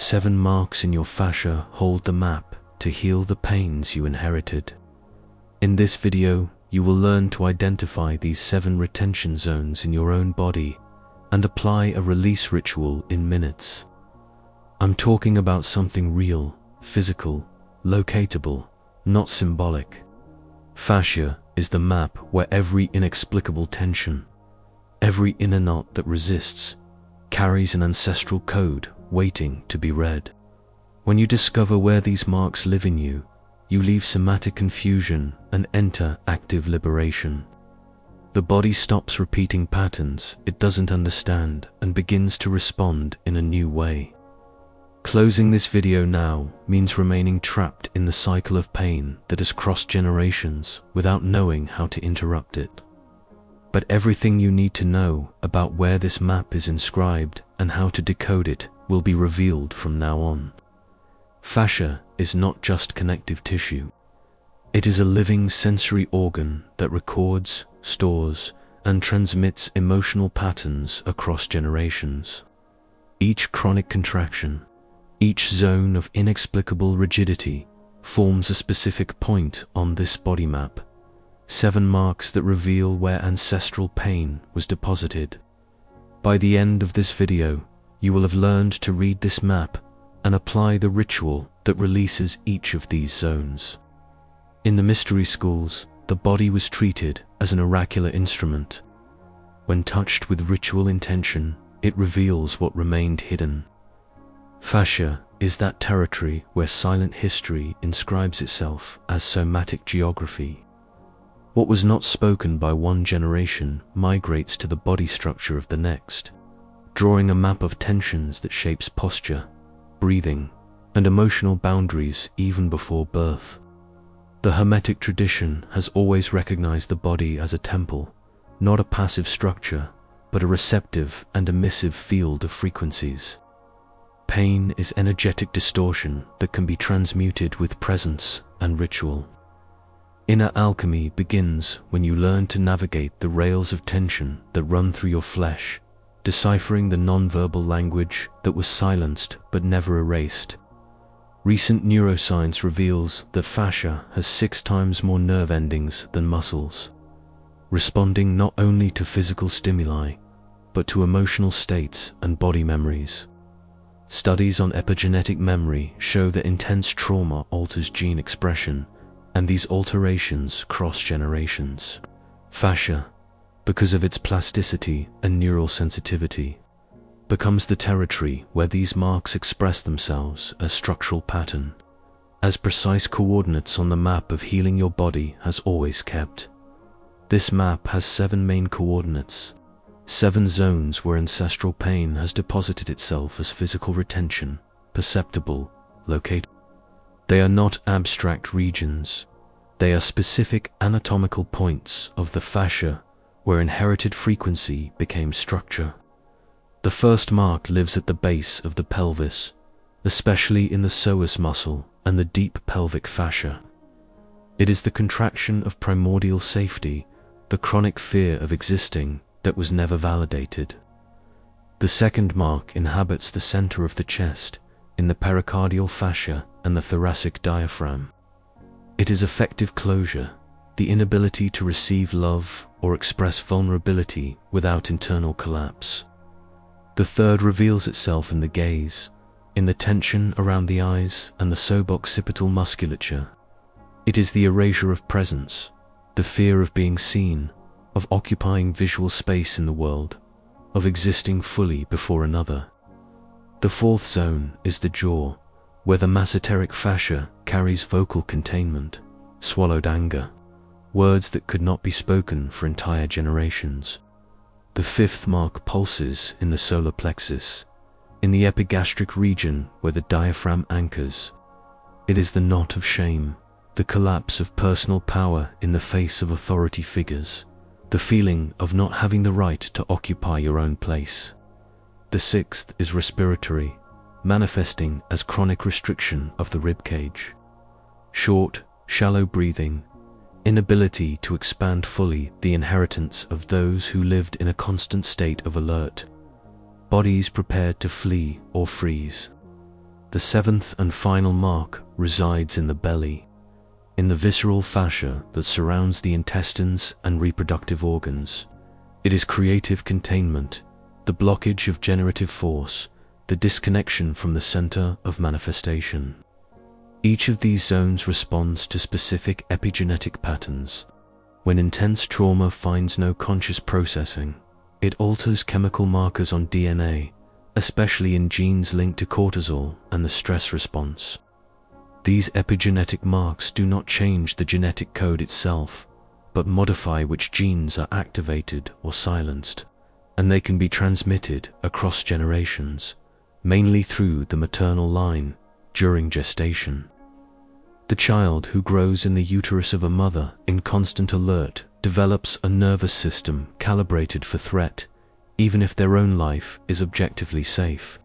7 marks in your fascia hold the map to heal the pains you inherited. In this video, you will learn to identify these 7 retention zones in your own body and apply a release ritual in minutes. I'm talking about something real, physical, locatable, not symbolic. Fascia is the map where every inexplicable tension, every inner knot that resists, carries an ancestral code waiting to be read. When you discover where these marks live in you, you leave somatic confusion and enter active liberation. The body stops repeating patterns it doesn't understand and begins to respond in a new way. Closing this video now means remaining trapped in the cycle of pain that has crossed generations without knowing how to interrupt it. But everything you need to know about where this map is inscribed and how to decode it will be revealed from now on. Fascia is not just connective tissue. It is a living sensory organ that records, stores, and transmits emotional patterns across generations. Each chronic contraction, each zone of inexplicable rigidity forms a specific point on this body map, 7 marks that reveal where ancestral pain was deposited. By the end of this video, you will have learned to read this map and apply the ritual that releases each of these zones. In the mystery schools, the body was treated as an oracular instrument. When touched with ritual intention, it reveals what remained hidden. Fascia is that territory where silent history inscribes itself as somatic geography. What was not spoken by one generation migrates to the body structure of the next, drawing a map of tensions that shapes posture, breathing, and emotional boundaries even before birth. The Hermetic tradition has always recognized the body as a temple, not a passive structure, but a receptive and emissive field of frequencies. Pain is energetic distortion that can be transmuted with presence and ritual. Inner alchemy begins when you learn to navigate the rails of tension that run through your flesh, deciphering the nonverbal language that was silenced but never erased. Recent neuroscience reveals that fascia has 6 times more nerve endings than muscles, responding not only to physical stimuli, but to emotional states and body memories. Studies on epigenetic memory show that intense trauma alters gene expression, and these alterations cross generations. Fascia, because of its plasticity and neural sensitivity, becomes the territory where these marks express themselves as structural pattern, as precise coordinates on the map of healing your body has always kept. This map has 7 main coordinates, 7 zones where ancestral pain has deposited itself as physical retention, perceptible, locatable. They are not abstract regions. They are specific anatomical points of the fascia where inherited frequency became structure. The first mark lives at the base of the pelvis, especially in the psoas muscle and the deep pelvic fascia. It is the contraction of primordial safety, the chronic fear of existing that was never validated. The second mark inhabits the center of the chest, in the pericardial fascia and the thoracic diaphragm. It is effective closure, the inability to receive love or express vulnerability without internal collapse. The third reveals itself in the gaze, in the tension around the eyes and the suboccipital musculature. It is the erasure of presence, the fear of being seen, of occupying visual space in the world, of existing fully before another. The fourth zone is the jaw, where the masseteric fascia carries vocal containment, swallowed anger, words that could not be spoken for entire generations. The fifth mark pulses in the solar plexus, in the epigastric region where the diaphragm anchors. It is the knot of shame, the collapse of personal power in the face of authority figures, the feeling of not having the right to occupy your own place. The sixth is respiratory, manifesting as chronic restriction of the rib cage. Short, shallow breathing, inability to expand fully, the inheritance of those who lived in a constant state of alert, bodies prepared to flee or freeze. The seventh and final mark resides in the belly, in the visceral fascia that surrounds the intestines and reproductive organs. It is creative containment, the blockage of generative force, the disconnection from the center of manifestation. Each of these zones responds to specific epigenetic patterns. When intense trauma finds no conscious processing, it alters chemical markers on DNA, especially in genes linked to cortisol and the stress response. These epigenetic marks do not change the genetic code itself, but modify which genes are activated or silenced, and they can be transmitted across generations, mainly through the maternal line during gestation. The child who grows in the uterus of a mother in constant alert develops a nervous system calibrated for threat, even if their own life is objectively safe.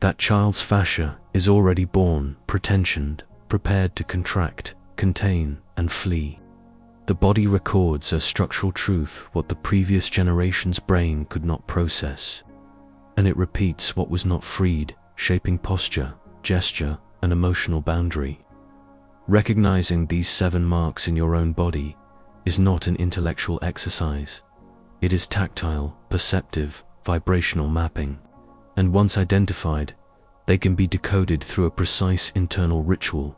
That child's fascia is already born, pretensioned, prepared to contract, contain, and flee. The body records as structural truth what the previous generation's brain could not process, and it repeats what was not freed, shaping posture, gesture, and emotional boundary. Recognizing these 7 marks in your own body is not an intellectual exercise. It is tactile, perceptive, vibrational mapping, and once identified, they can be decoded through a precise internal ritual,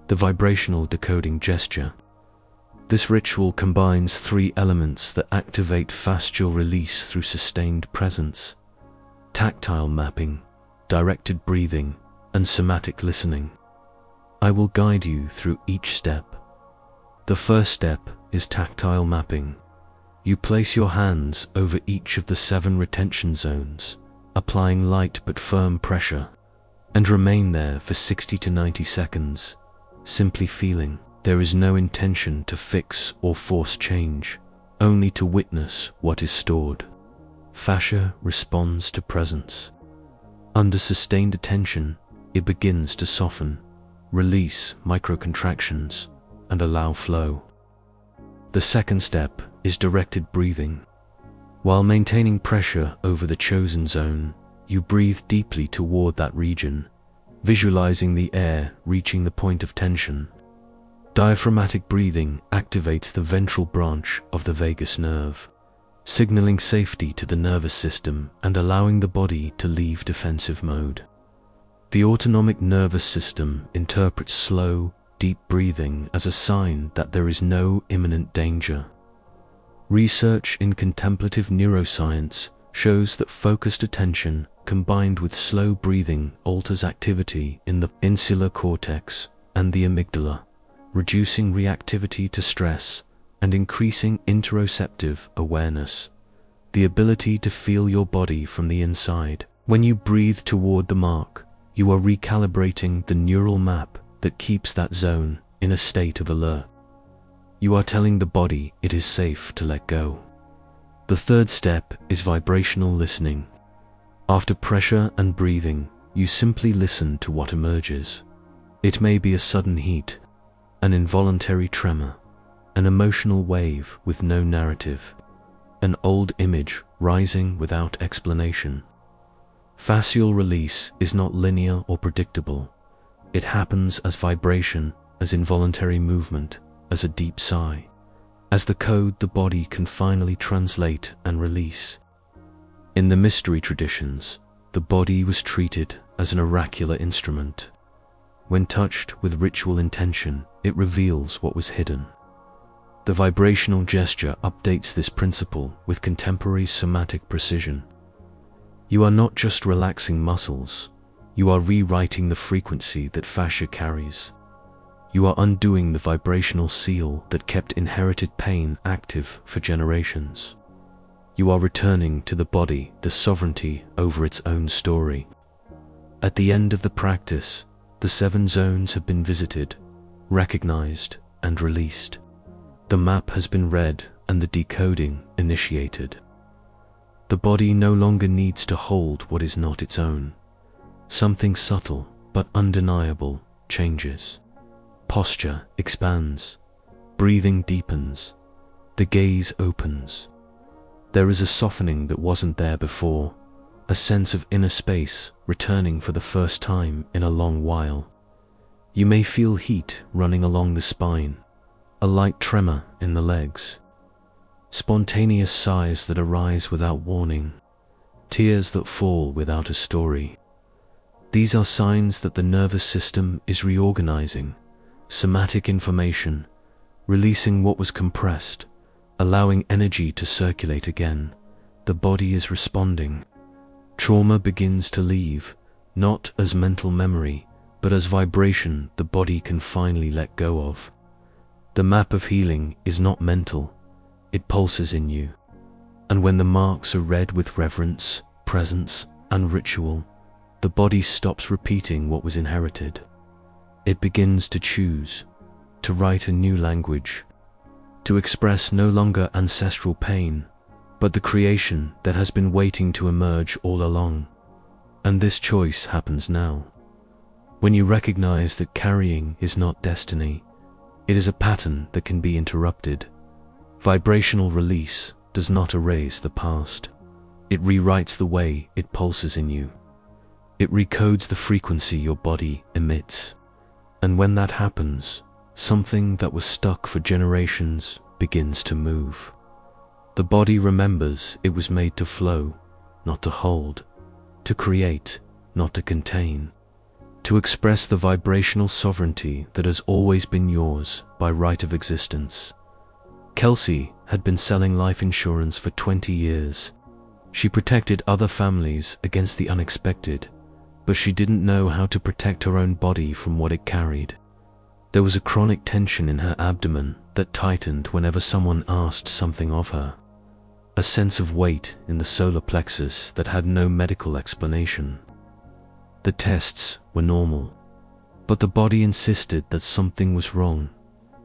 the vibrational decoding gesture. This ritual combines 3 elements that activate fascial release through sustained presence: tactile mapping, directed breathing, and somatic listening. I will guide you through each step. The first step is tactile mapping. You place your hands over each of the 7 retention zones, applying light but firm pressure, and remain there for 60 to 90 seconds, simply feeling. There is no intention to fix or force change, only to witness what is stored. Fascia responds to presence. Under sustained attention, it begins to soften, release microcontractions, and allow flow. The second step is directed breathing. While maintaining pressure over the chosen zone, you breathe deeply toward that region, visualizing the air reaching the point of tension. Diaphragmatic breathing activates the ventral branch of the vagus nerve, signaling safety to the nervous system and allowing the body to leave defensive mode. The autonomic nervous system interprets slow, deep breathing as a sign that there is no imminent danger. Research in contemplative neuroscience shows that focused attention combined with slow breathing alters activity in the insular cortex and the amygdala, reducing reactivity to stress and increasing interoceptive awareness, the ability to feel your body from the inside. When you breathe toward the mark, you are recalibrating the neural map that keeps that zone in a state of alert. You are telling the body it is safe to let go. The third step is vibrational listening. After pressure and breathing, you simply listen to what emerges. It may be a sudden heat, an involuntary tremor, an emotional wave with no narrative, an old image rising without explanation. Fascial release is not linear or predictable. It happens as vibration, as involuntary movement, as a deep sigh, as the code the body can finally translate and release. In the mystery traditions, the body was treated as an oracular instrument. When touched with ritual intention, it reveals what was hidden. The vibrational gesture updates this principle with contemporary somatic precision. You are not just relaxing muscles, you are rewriting the frequency that fascia carries. You are undoing the vibrational seal that kept inherited pain active for generations. You are returning to the body the sovereignty over its own story. At the end of the practice, the 7 zones have been visited, recognized, and released. The map has been read and the decoding initiated. The body no longer needs to hold what is not its own. Something subtle but undeniable changes. Posture expands, breathing deepens, the gaze opens. There is a softening that wasn't there before, a sense of inner space returning for the first time in a long while. You may feel heat running along the spine, a light tremor in the legs, spontaneous sighs that arise without warning, tears that fall without a story. These are signs that the nervous system is reorganizing, somatic information, releasing what was compressed, allowing energy to circulate again. The body is responding. Trauma begins to leave, not as mental memory, but as vibration the body can finally let go of. The map of healing is not mental, it pulses in you. And when the marks are read with reverence, presence, and ritual, the body stops repeating what was inherited. It begins to choose, to write a new language, to express no longer ancestral pain, but the creation that has been waiting to emerge all along. And this choice happens now. When you recognize that carrying is not destiny, it is a pattern that can be interrupted. Vibrational release does not erase the past. It rewrites the way it pulses in you. It recodes the frequency your body emits. And when that happens, something that was stuck for generations begins to move. The body remembers it was made to flow, not to hold, to create, not to contain, to express the vibrational sovereignty that has always been yours by right of existence. Kelsey had been selling life insurance for 20 years. She protected other families against the unexpected, but she didn't know how to protect her own body from what it carried. There was a chronic tension in her abdomen that tightened whenever someone asked something of her. A sense of weight in the solar plexus that had no medical explanation. The tests were normal, but the body insisted that something was wrong,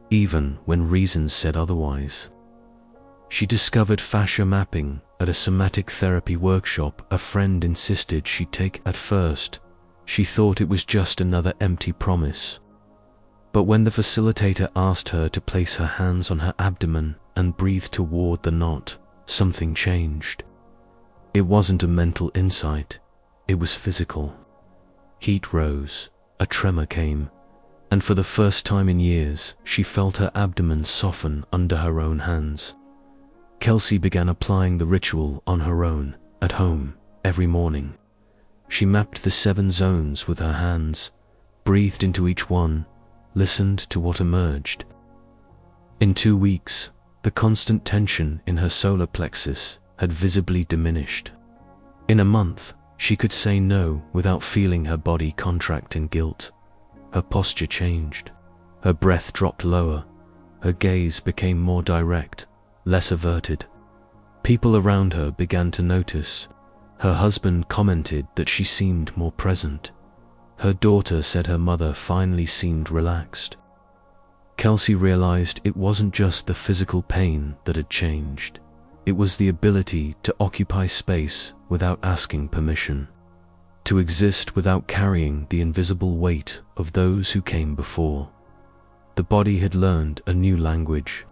even when reasons said otherwise. She discovered fascia mapping at a somatic therapy workshop a friend insisted she take. At first, she thought it was just another empty promise. But when the facilitator asked her to place her hands on her abdomen and breathe toward the knot, something changed. It wasn't a mental insight, it was physical. Heat rose, a tremor came, and for the first time in years, she felt her abdomen soften under her own hands. Kelsey began applying the ritual on her own, at home, every morning. She mapped the 7 zones with her hands, breathed into each one, listened to what emerged. In 2 weeks, the constant tension in her solar plexus had visibly diminished. In a month, she could say no without feeling her body contract in guilt. Her posture changed. Her breath dropped lower. Her gaze became more direct, less averted. People around her began to notice. Her husband commented that she seemed more present. Her daughter said her mother finally seemed relaxed. Kelsey realized it wasn't just the physical pain that had changed. It was the ability to occupy space without asking permission, to exist without carrying the invisible weight of those who came before. The body had learned a new language,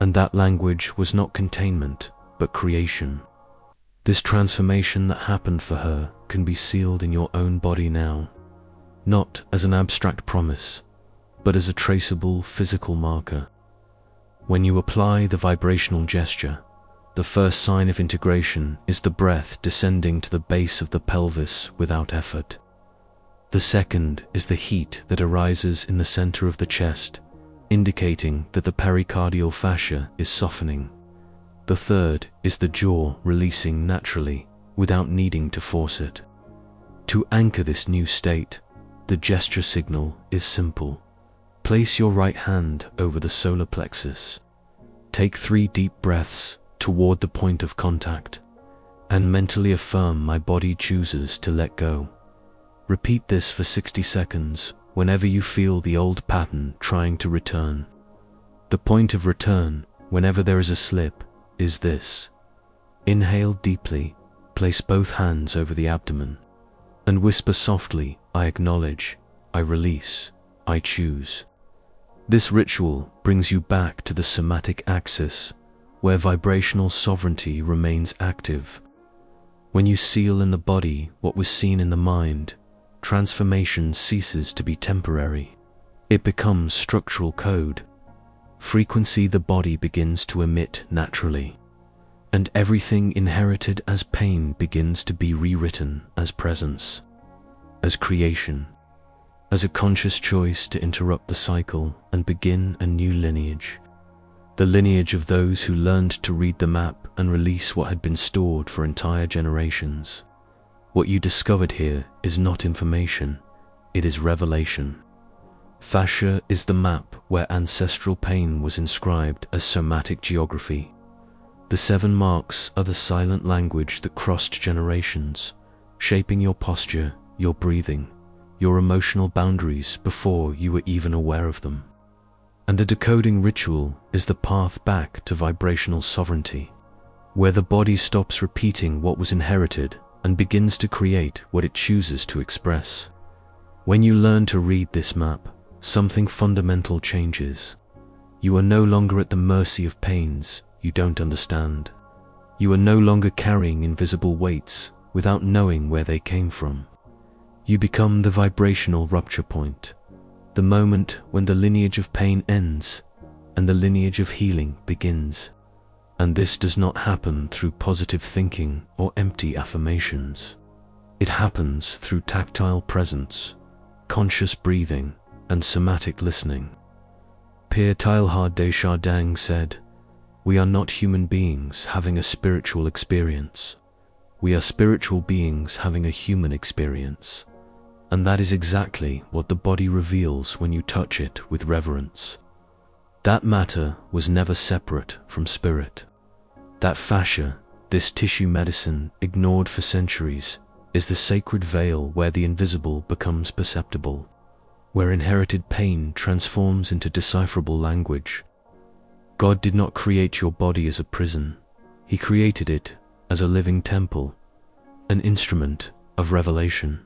and that language was not containment, but creation. This transformation that happened for her can be sealed in your own body now, not as an abstract promise, but as a traceable physical marker. When you apply the vibrational gesture, the first sign of integration is the breath descending to the base of the pelvis without effort. The second is the heat that arises in the center of the chest, indicating that the pericardial fascia is softening. The third is the jaw releasing naturally, without needing to force it. To anchor this new state, the gesture signal is simple. Place your right hand over the solar plexus. Take 3 deep breaths toward the point of contact, and mentally affirm my body chooses to let go. Repeat this for 60 seconds whenever you feel the old pattern trying to return. The point of return, whenever there is a slip, is this. Inhale deeply, place both hands over the abdomen, and whisper softly, I acknowledge, I release, I choose. This ritual brings you back to the somatic axis, where vibrational sovereignty remains active. When you seal in the body what was seen in the mind, transformation ceases to be temporary. It becomes structural code. Frequency the body begins to emit naturally, and everything inherited as pain begins to be rewritten as presence, as creation, as a conscious choice to interrupt the cycle and begin a new lineage. The lineage of those who learned to read the map and release what had been stored for entire generations. What you discovered here is not information, it is revelation. Fascia is the map where ancestral pain was inscribed as somatic geography. The 7 marks are the silent language that crossed generations, shaping your posture, your breathing, your emotional boundaries before you were even aware of them. And the decoding ritual is the path back to vibrational sovereignty, where the body stops repeating what was inherited and begins to create what it chooses to express. When you learn to read this map, something fundamental changes. You are no longer at the mercy of pains you don't understand. You are no longer carrying invisible weights without knowing where they came from. You become the vibrational rupture point, the moment when the lineage of pain ends and the lineage of healing begins. And this does not happen through positive thinking or empty affirmations. It happens through tactile presence, conscious breathing, and somatic listening. Pierre Teilhard de Chardin said, "We are not human beings having a spiritual experience. We are spiritual beings having a human experience." And that is exactly what the body reveals when you touch it with reverence. That matter was never separate from spirit. That fascia, this tissue medicine ignored for centuries, is the sacred veil where the invisible becomes perceptible, where inherited pain transforms into decipherable language. God did not create your body as a prison. He created it as a living temple, an instrument of revelation.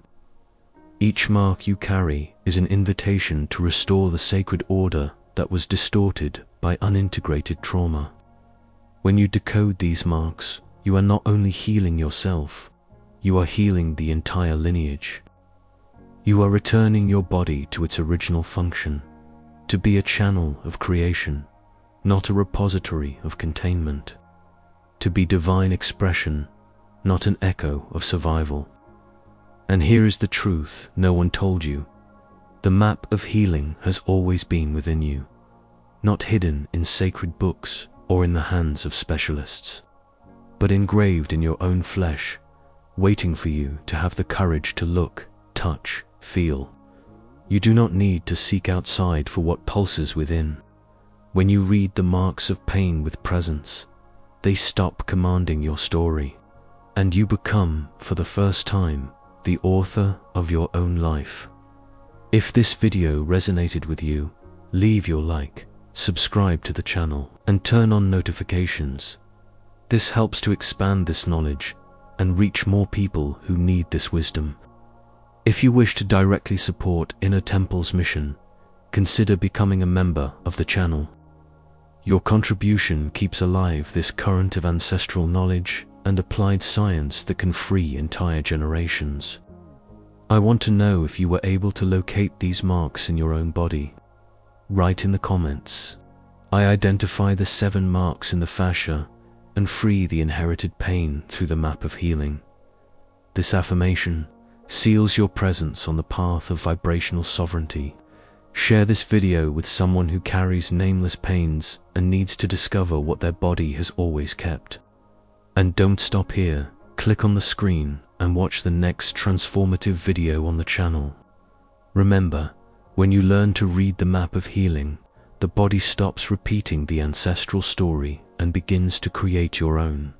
Each mark you carry is an invitation to restore the sacred order that was distorted by unintegrated trauma. When you decode these marks, you are not only healing yourself, you are healing the entire lineage. You are returning your body to its original function, to be a channel of creation, not a repository of containment, to be divine expression, not an echo of survival. And here is the truth no one told you. The map of healing has always been within you, not hidden in sacred books or in the hands of specialists, but engraved in your own flesh, waiting for you to have the courage to look, touch, feel. You do not need to seek outside for what pulses within. When you read the marks of pain with presence, they stop commanding your story, and you become, for the first time, the author of your own life. If this video resonated with you, leave your like, subscribe to the channel, and turn on notifications. This helps to expand this knowledge and reach more people who need this wisdom. If you wish to directly support Inner Temple's mission, consider becoming a member of the channel. Your contribution keeps alive this current of ancestral knowledge and applied science that can free entire generations. I want to know if you were able to locate these marks in your own body. Write in the comments. I identify the 7 marks in the fascia and free the inherited pain through the map of healing. This affirmation seals your presence on the path of vibrational sovereignty. Share this video with someone who carries nameless pains and needs to discover what their body has always kept. And don't stop here. Click on the screen and watch the next transformative video on the channel. Remember, when you learn to read the map of healing, the body stops repeating the ancestral story and begins to create your own.